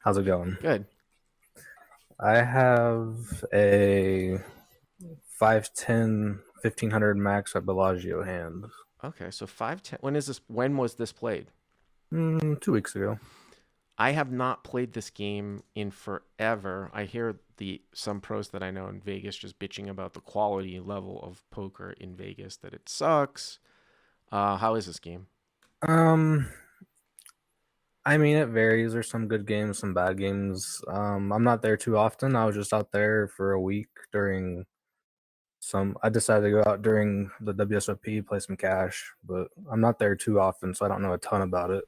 How's it going? Good. I have a 510 1500 max at Bellagio hand. Okay, so 510. When was this played? 2 weeks ago. I have not played this game in forever. I hear the some pros that I know in Vegas just bitching about the quality level of poker in Vegas, that it sucks. How is this game? Um, I mean, it varies. There's some good games, some bad games. I'm not there too often. I was just out there for a week during some. I decided to go out during the WSOP, play some cash, but I'm not there too often, so I don't know a ton about it.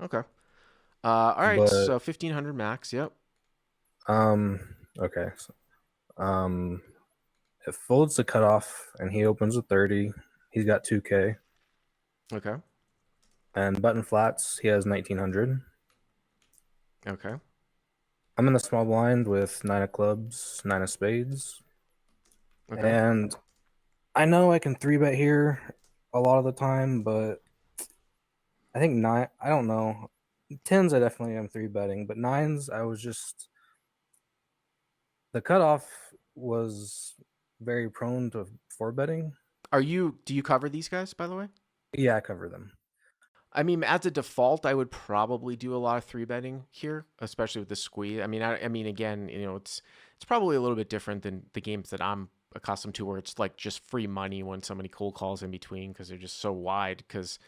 Okay. All right, But so 1500 max. Yep. okay. Um, it folds the cutoff, and he opens a 30. He's got 2K. Okay. And button flats, he has 1900. Okay. I'm in the small blind with nine of clubs, nine of spades. Okay. And I know I can three bet here a lot of the time, but I think nine, I don't know. Tens, I definitely am three betting, but nines, I was just, the cutoff was very prone to four betting. Do you cover these guys, by the way? Yeah, I cover them. I mean, as a default, I would probably do a lot of three betting here, especially with the squeeze. I mean, again, it's probably a little bit different than the games that I'm accustomed to, where it's like just free money when somebody cold calls in between because they're just so wide. Because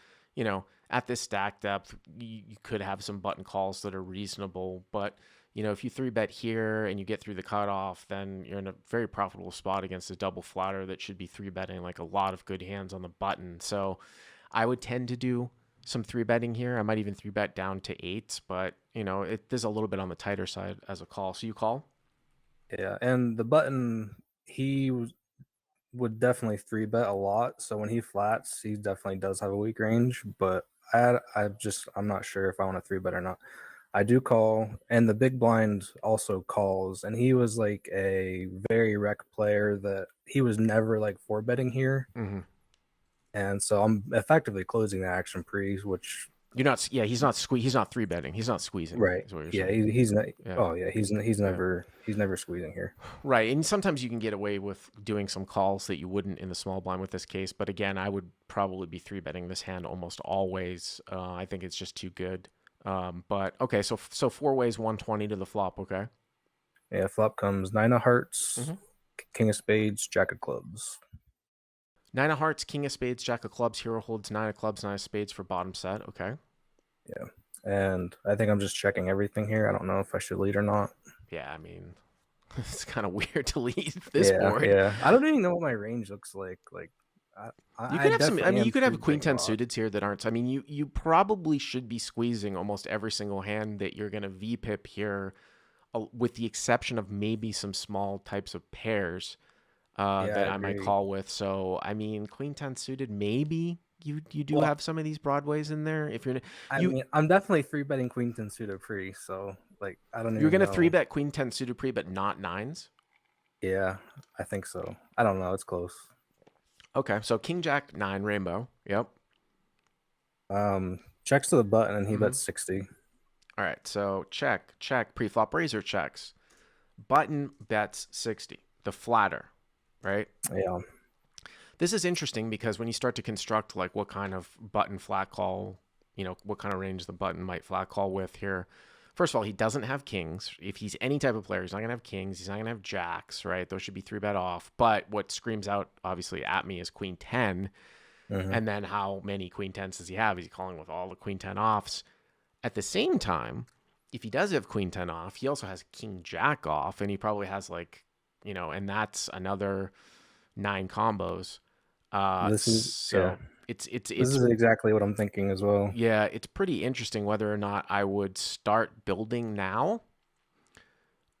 at this stack depth, you could have some button calls that are reasonable, but if you three bet here and you get through the cutoff, then you're in a very profitable spot against a double flatter that should be three betting like a lot of good hands on the button. So I would tend to do some three betting here. I might even three bet down to eights, but it is a little bit on the tighter side as a call. So you call? Yeah, and the button, would definitely three bet a lot. So when he flats, he definitely does have a weak range. But I'm not sure if I want to three bet or not. I do call, and the big blind also calls, and he was like a very rec player that he was never like four betting here, Mm-hmm. and so I'm effectively closing the action pre, which You're not. Yeah, he's not three betting. He's not squeezing. right, Is what you're yeah, saying. he's not. Yeah. Oh yeah, Yeah. he's never squeezing here. Right. And sometimes you can get away with doing some calls that you wouldn't in the small blind with this case. But again, I would probably be three betting this hand almost always. I think it's just too good. But okay, so four ways 120 to the flop. Okay. Yeah, flop comes nine of hearts, Mm-hmm. king of spades, jack of clubs. Nine of hearts, king of spades, jack of clubs. Hero holds nine of clubs, nine of spades for bottom set. Okay. Yeah. And I think I'm just checking everything here. I don't know if I should lead or not. Yeah, I mean, it's kind of weird to lead this Yeah, board. yeah. I don't even know what my range looks like. I, You I could have some. I definitely mean, you am could have three a queen betting a ten lot. suited here that aren't. I mean, you probably should be squeezing almost every single hand that you're going to VPIP here, with the exception of maybe some small types of pairs Yeah, I that I might agree. call with. So, I mean, queen ten suited, maybe you do Well, have some of these broadways in there. If I you mean, I'm definitely three betting queen ten suited pre. So like, I don't you're even going to three know. bet queen ten suited pre, but not nines. Yeah, I think so. I don't know. It's close. Okay, so king jack nine rainbow. Yep. Checks to the button and he Mm-hmm. bets 60. All right, so check, pre-flop razor checks. Button bets 60. The flatter, right? Yeah, This is interesting because when you start to construct like what kind of button flat call, what kind of range the button might flat call with here. First of all, he doesn't have kings. If he's any type of player, he's not going to have kings. He's not going to have jacks, right? Those should be three bet off. But what screams out obviously at me is queen 10. hmm, And then how many queen 10s does he have? Is he calling with all the queen 10 offs? At the same time, if he does have queen 10 off, he also has king jack off, and he probably has and that's another nine combos. this is yeah. So This it's is exactly what I'm thinking as well. yeah, it's pretty interesting whether or not I would start building now,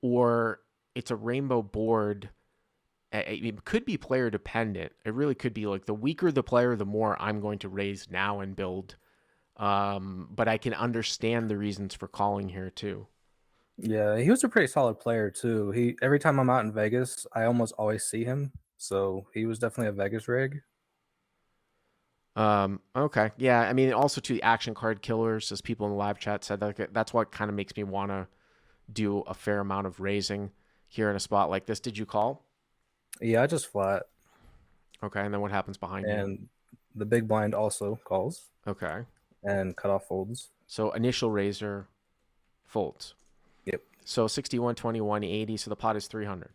or it's a rainbow board. It could be player dependent. It really could be like the weaker the player, the more I'm going to raise now and build. But I can understand the reasons for calling here too. Yeah, he was a pretty solid player too. He every time I'm out in Vegas, I almost always see him. So he was definitely a Vegas rig. Okay. Yeah. I mean, also to the action card killers, as people in the live chat said, that's what kind of makes me want to do a fair amount of raising here in a spot like this. Did you call? Yeah, I just flat, Okay. And then what happens behind you? and the big blind also calls Okay. and cutoff folds. So initial raiser folds. Yep. So 61, 21, 80. So the pot is 300.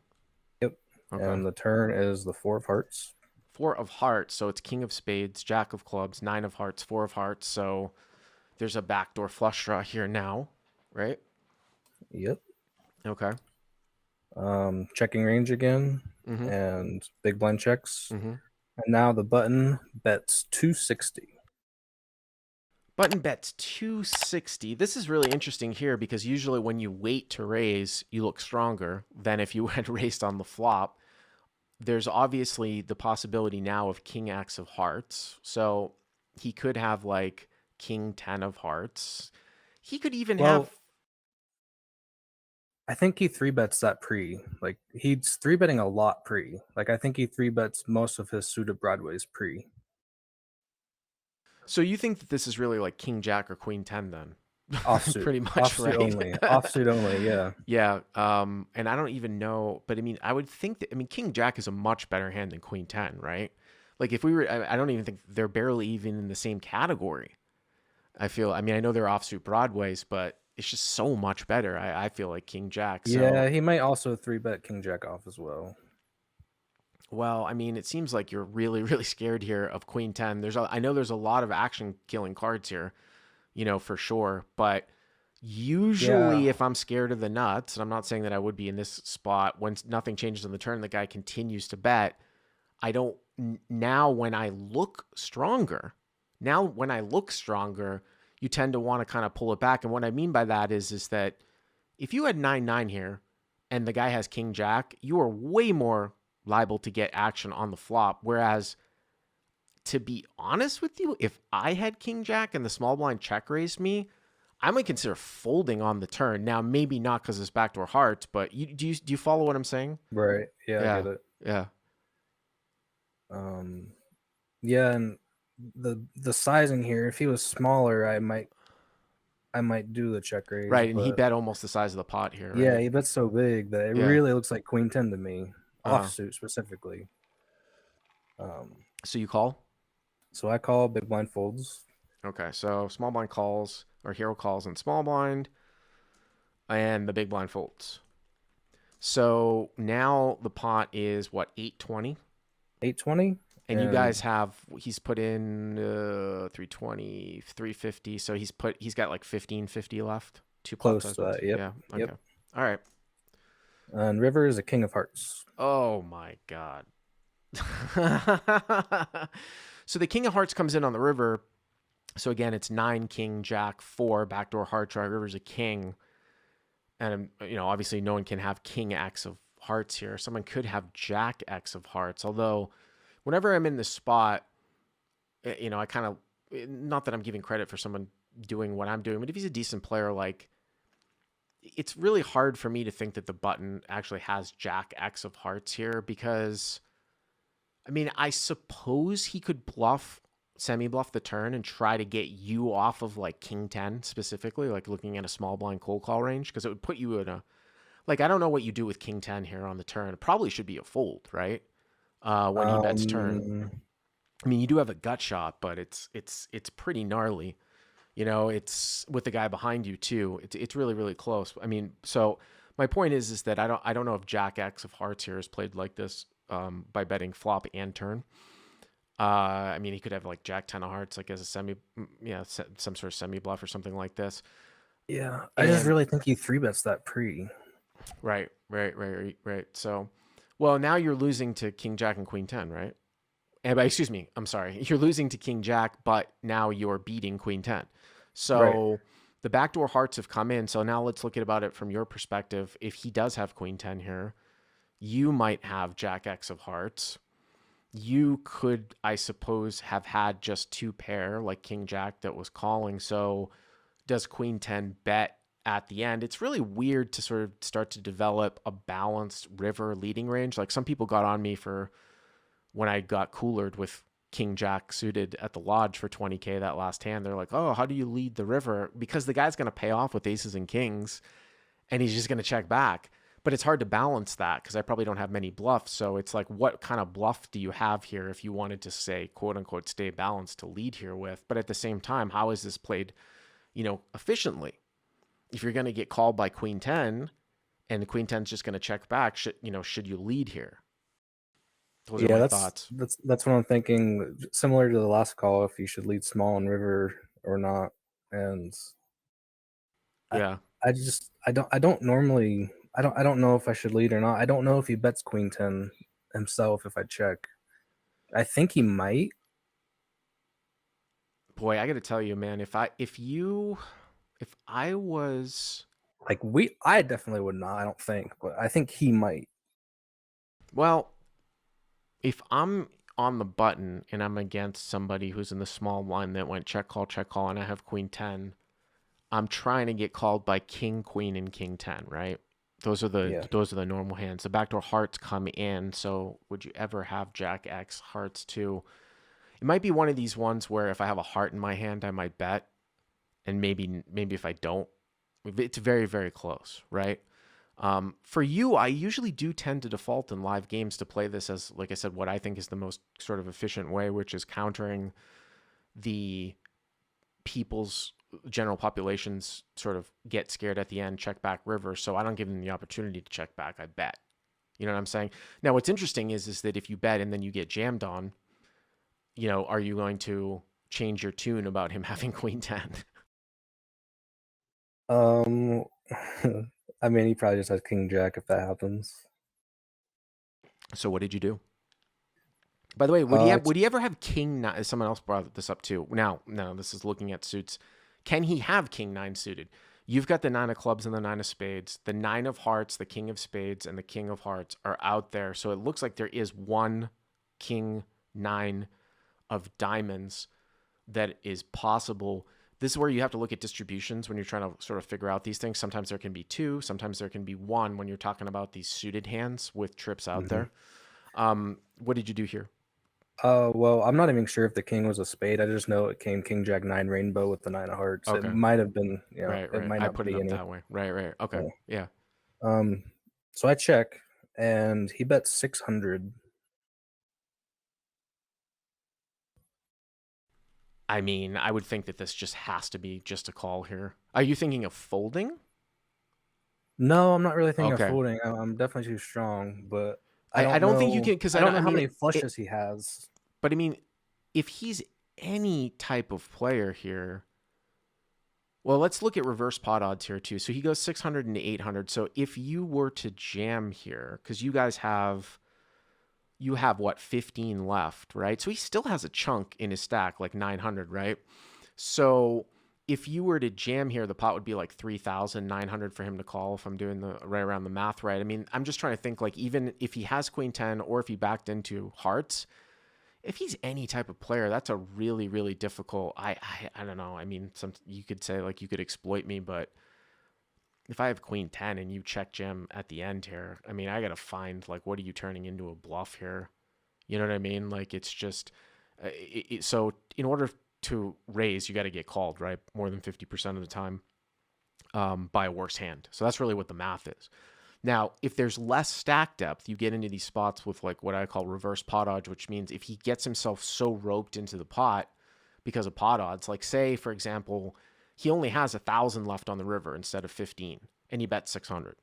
Yep. Okay. And the turn is the 4 of hearts. Four of hearts. So it's king of spades, jack of clubs, nine of hearts, four of hearts. So there's a backdoor flush draw here now, right? Yep. Okay. Checking range again, Mm-hmm. and big blind checks. Mm-hmm. And now the button bets 260. Button bets 260. This is really interesting here because usually when you wait to raise, you look stronger than if you had raised on the flop. There's obviously the possibility now of king x of hearts. So he could have like king 10 of hearts. He could even have. Well, I think he three bets that pre. Like he's three betting a lot pre. Like I think he three bets most of his suited broadways pre. So you think that this is really like king jack or queen 10 then? Offsuit. Pretty much, Offsuit right? only. Offsuit only, yeah. Yeah. And I don't even know, but I mean, I would think that, I mean, king jack is a much better hand than queen 10, right? Like if we were, I don't even think they're barely even in the same category. I mean, I know they're offsuit broadways, but it's just so much better. I feel like king jack. Yeah, So, he might also three bet king jack off as well. well, I mean, it seems like you're really, really scared here of queen 10. I know there's a lot of action killing cards here, for sure. But usually, Yeah. if I'm scared of the nuts, and I'm not saying that I would be in this spot, when nothing changes on the turn, the guy continues to bet. I don't, now when I look stronger, you tend to want to kind of pull it back. And what I mean by that is that if you had 9-9 here and the guy has king jack, you are way more liable to get action on the flop. Whereas, to be honest with you, if I had king jack and the small blind check raised me, I might consider folding on the turn. Now, maybe not because it's backdoor hearts, but do you follow what I'm saying? Right. Yeah, I Yeah. get it. Yeah. Um yeah, and the sizing here, if he was smaller, I might do the check raise. Right. And he But bet almost the size of the pot here, yeah, right? he bets so big that it Yeah. really looks like queen 10 to me. Uh-huh. Offsuit specifically. So you call? So I call, big blind folds. Okay. So small blind calls, or hero calls in small blind, and the big blind folds. So now the pot is what, 820? 820. And you guys he's put in 320, 350. So he's got like 1550 left. Two pot Close size to ones. that. Yep. Yeah. Okay. Yep. All right. And river is a king of hearts. Oh my God. So the king of hearts comes in on the river. So again, it's 9, king, jack, 4, backdoor heart draw. River's a king. And, obviously no one can have king X of hearts here. Someone could have jack X of hearts. Although whenever I'm in this spot, I kind of, not that I'm giving credit for someone doing what I'm doing, but if he's a decent player, like, it's really hard for me to think that the button actually has jack X of hearts here because, I mean, I suppose he could semi-bluff the turn and try to get you off of like king 10 specifically, like looking at a small blind cold call range, because it would put you in a, like, I don't know what you do with king 10 here on the turn. It probably should be a fold, right? When he bets turn. I mean, you do have a gut shot, but it's pretty gnarly. It's with the guy behind you too. It's really, really close. I mean, so my point is that I don't know if jack X of hearts here is played like this by betting flop and turn. I mean, he could have like jack 10 of hearts, like as a some sort of semi bluff or something like this. Yeah, I just really think he three bets that pre. Right. So, well, now you're losing to king jack and queen 10, right? Excuse me, I'm sorry. You're losing to king jack, but now you're beating queen 10. So the backdoor hearts have come in. So now let's look at about it from your perspective. If he does have queen 10 here, you might have jack X of hearts. You could, I suppose, have had just 2 pair like king jack that was calling. So does queen 10 bet at the end? It's really weird to sort of start to develop a balanced river leading range. Like some people got on me for when I got coolered with King Jack suited at the lodge for 20K that last hand. They're like, oh, how do you lead the river? Because the guy's going to pay off with aces and kings, and he's just going to check back. But it's hard to balance that because I probably don't have many bluffs. So it's like, what kind of bluff do you have here if you wanted to say, quote unquote, stay balanced to lead here with? But at the same time, how is this played, efficiently? If you're going to get called by Queen 10 and the Queen 10's just going to check back, should you lead here? Those are my thoughts. That's what I'm thinking. Similar to the last call, if you should lead small on river or not. And yeah, I don't normally, I don't know if I should lead or not. I don't know if he bets Queen 10 himself if I check. I think he might. Boy, I got to tell you, man, if I was like I definitely would not, I don't think, but I think he might. Well, if I'm on the button and I'm against somebody who's in the small line that went check call, and I have Queen 10, I'm trying to get called by King, Queen, and King 10, right? Those are the normal hands. The backdoor hearts come in. So would you ever have Jack X hearts too? It might be one of these ones where if I have a heart in my hand, I might bet, and maybe if I don't, it's very, very close, right? For you, I usually do tend to default in live games to play this as, like I said, what I think is the most sort of efficient way, which is countering the people's general populations sort of get scared at the end, check back river. So I don't give them the opportunity to check back. I bet. You know what I'm saying? Now, what's interesting is that if you bet and then you get jammed on, are you going to change your tune about him having Queen 10? I mean, he probably just has King Jack if that happens. So what did you do? By the way, would he ever have King 9? Someone else brought this up too. Now, this is looking at suits. Can he have King 9 suited? You've got the 9 of clubs and the 9 of spades. The 9 of hearts, the King of spades, and the King of hearts are out there. So it looks like there is one King 9 of diamonds that is possible. This is where you have to look at distributions when you're trying to sort of figure out these things. Sometimes there can be 2, sometimes there can be 1 when you're talking about these suited hands with trips out there. What did you do here? Well, I'm not even sure if the king was a spade. I just know it came King Jack 9 rainbow with the 9 of hearts. Okay. It might have been, right. It might not I put be it up that way. Right. Okay. Yeah. So I check, and he bet 600. I mean, I would think that this just has to be just a call here. Are you thinking of folding? No, I'm not really thinking of folding. I'm definitely too strong, but I don't think you can, because I don't know how many flushes he has. But I mean, if he's any type of player here, well, let's look at reverse pot odds here too. So he goes 600 and 800. So if you were to jam here, because you have what, 15 left, right? So he still has a chunk in his stack, like 900, right? So if you were to jam here, the pot would be like 3,900 for him to call, if I'm doing the right around the math right. I mean, I'm just trying to think, like, even if he has Queen 10 or if he backed into hearts, if he's any type of player, that's a really, really difficult. I don't know. I mean, you could say, like, you could exploit me, but if I have Queen 10 and you check jam at the end here, I mean, I got to find, like, what are you turning into a bluff here? You know what I mean? Like, it's just, so in order to raise, you got to get called, right? More than 50% of the time by a worse hand. So that's really what the math is. Now, if there's less stack depth, you get into these spots with, like, what I call reverse pot odds, which means if he gets himself so roped into the pot because of pot odds, like, say, for example, he only has 1,000 left on the river instead of 15, and he bet 600.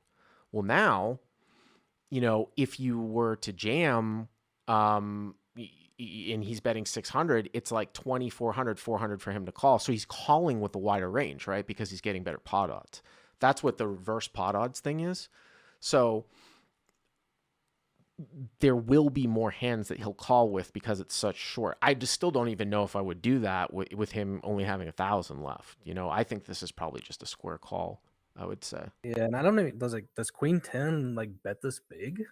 Well, now, if you were to jam, and he's betting 600, it's like 2,400, 400 for him to call. So he's calling with a wider range, right? Because he's getting better pot odds. That's what the reverse pot odds thing is. So there will be more hands that he'll call with because it's such short. I just still don't even know if I would do that with him only having 1,000 left. I think this is probably just a square call, I would say. Yeah, and I don't know, does Queen 10 like bet this big?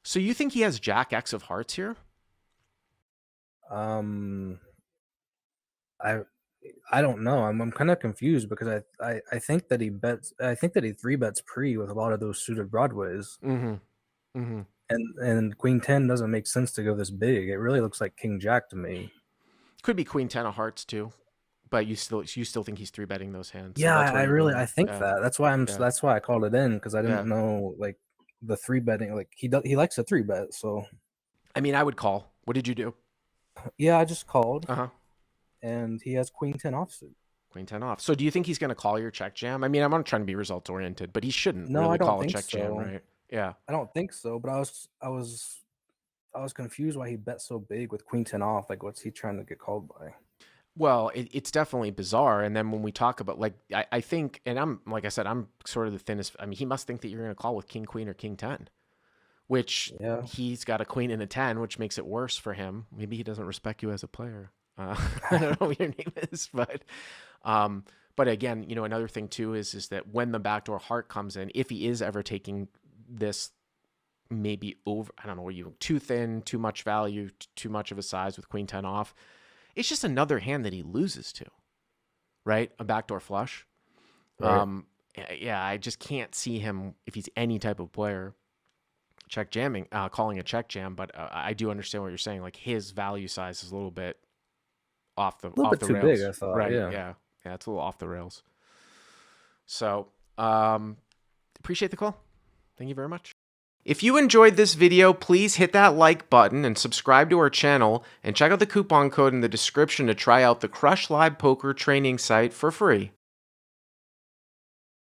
So you think he has Jack X of hearts here? I don't know. I'm kind of confused because I think that he 3 bets pre with a lot of those suited broadways. And queen 10 doesn't make sense to go this big. It really looks like king jack to me. Could be queen 10 of hearts too, but you still think he's three betting those hands. So Yeah, that's where you're I going. think Yeah. that. Yeah. That's why I called it in, because I Yeah. didn't know like the three betting. Like he likes a three bet. So I mean, I would call. What did you do? yeah, I just called, Uh huh. and he has queen 10 offsuit. Queen 10 off. So do you think he's going to call your check jam? I mean, I'm not trying to be results oriented, but he shouldn't No, I really don't call a think check jam, so. right? Yeah. I don't think so. But I was confused why he bet so big with queen 10 off. Like, what's he trying to get called by? Well, it's definitely bizarre. And then when we talk about, like, I think, and I'm, like I said, I'm sort of the thinnest. I mean, he must think that you're going to call with king, queen, or king 10, which Yeah. he's got a queen and a 10, which makes it worse for him. Maybe he doesn't respect you as a player. I don't know what your name is, but again, you know, another thing too is that when the backdoor heart comes in, if he is ever taking this maybe over, I don't know, you too thin, too much value, too much of a size with queen 10 off, it's just another hand that he loses to, right? A backdoor flush. Right. Yeah, I just can't see him, if he's any type of player, check jamming, calling a check jam. But I do understand what you're saying. Like his value size is a little bit A little off bit the too big, rails, I thought. right? Yeah. Yeah, yeah, it's a little off the rails. So appreciate the call. Thank you very much. If you enjoyed this video, please hit that like button and subscribe to our channel, and check out the coupon code in the description to try out the Crush Live Poker training site for free.